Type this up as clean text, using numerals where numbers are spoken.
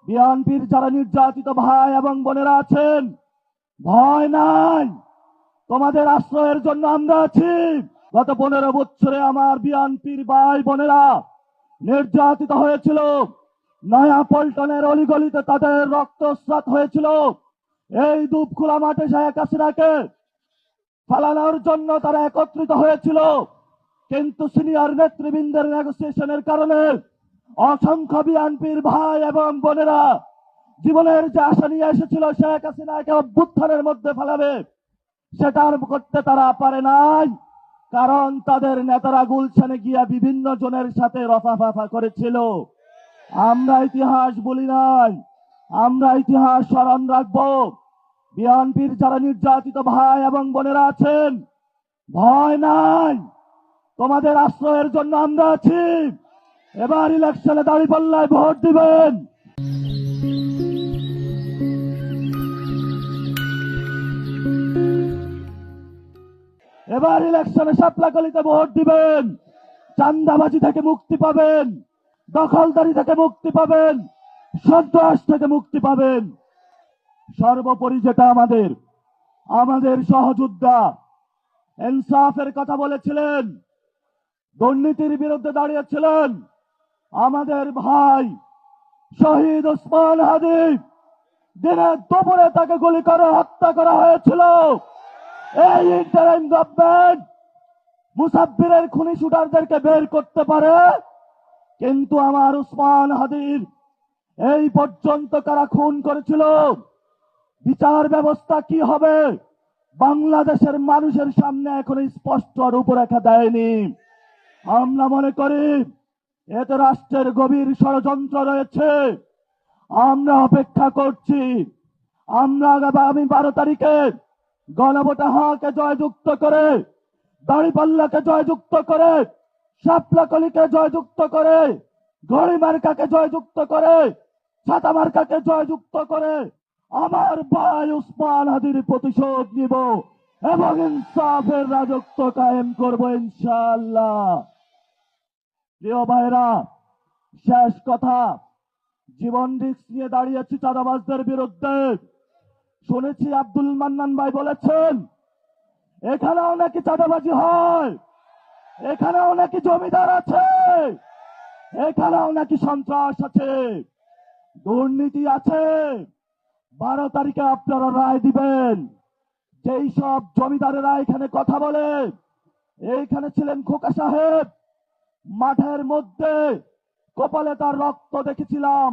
বিএনপির যারা নির্যাতিত ভাই এবং বোনেরা আছেন, ভয় নাই, তোমাদের আশ্রয়ের জন্য আমরা আছি। গত 15 বছরে আমার বিএনপির ভাই বোনেরা নির্যাতিত হয়েছিল। নয়া পল্টনের অলিগলিতে তাদের রক্তস্রাত হয়েছিল। এই দুপখোলা মাঠে শেখ হাসিনাকে ফালানোর জন্য তারা একত্রিত হয়েছিল, কিন্তু সিনিয়র নেতৃবৃন্দের নেগোসিয়েশনের কারণে অসংখ্য বিএনপির ভাই এবং বোনেরা জীবনের যে আশা নিয়ে এসেছিল শেখ হাসিনাকে অভ্যুত্থানের মধ্যে ফেলাবে, সেটা করতে তারা পারে নাই। কারণ তাদের নেতারা গুলশানে গিয়া বিভিন্ন জনের সাথে রফাফাফা করেছিল। আমরা ইতিহাস বলি নাই, আমরা ইতিহাস স্মরণ রাখবো। বিএনপির যারা নির্যাতিত ভাই এবং বোনেরা আছেন, ভয় নাই, তোমাদের আশ্রয়ের জন্য আমরা আছি। এবার ইলেকশনে দাঁড়িপাল্লায় ভোট দিবেন। এবার ইলেকশনে শাপলাকলিতে ভোট দিবেন। চাঁদাবাজি থেকে মুক্তি পাবেন, দখলদারি থেকে মুক্তি পাবেন, সন্ত্রাস থেকে মুক্তি পাবেন। সর্বোপরি যেটা আমাদের সহযোদ্ধা ইনসাফের কথা বলেছিলেন, দুর্নীতির বিরুদ্ধে দাঁড়িয়েছিলেন আমাদের ভাই শহীদ ওসমান হাদি। দিনের দুপুরে তাকে গুলি করে হত্যা করা হয়েছিল। এই ইন্টারিম গভর্নমেন্ট মুসাফিরের খুনি শুটারদেরকে বের করতে পারে, কিন্তু আমার ওসমান হাদির এই পর্যন্ত কারা খুন করেছিল, বিচার ব্যবস্থা কি হবে, বাংলাদেশের মানুষের সামনে এখন স্পষ্ট রূপরেখা দেয়নি। আমরা মনে করি এতে রাষ্ট্রের গভীর ষড়যন্ত্র রয়েছে। আমরা অপেক্ষা করছি, আমরা আগামী 12 তারিখে গণভোটে হাকে জয়যুক্ত করে, দাঁড়িপাল্লাকে জয়যুক্ত করে, শাপলাকলিকে জয়যুক্ত করে, ঘড়ি মার্কাকে জয়যুক্ত করে, ছাতা মার্কাকে জয়যুক্ত করে আমার ভাই ওসমান হাদির প্রতিশোধ নিব এবং ইনসাফের রাজত্ব কায়েম করব ইনশাআল্লাহ। প্রিয় ভাইরা, শেষ কথা, জীবন রিস্ক নিয়ে দাঁড়িয়েছি চাঁদাবাজদের বিরুদ্ধে। শুনেছি আব্দুল মান্নান ভাই বলেছেন এখানেও নাকি চাঁদাবাজি হয়, এখানেও নাকি জমিদার আছে, এখানেও নাকি সন্ত্রাস আছে, দুর্নীতি আছে। 12 তারিখে আপনারা রায় দিবেন। যেই সব জমিদারেরা এখানে কথা বলে, এইখানে ছিলেন খোকা সাহেব, মাঠের মধ্যে কপালে তার রক্ত দেখেছিলাম।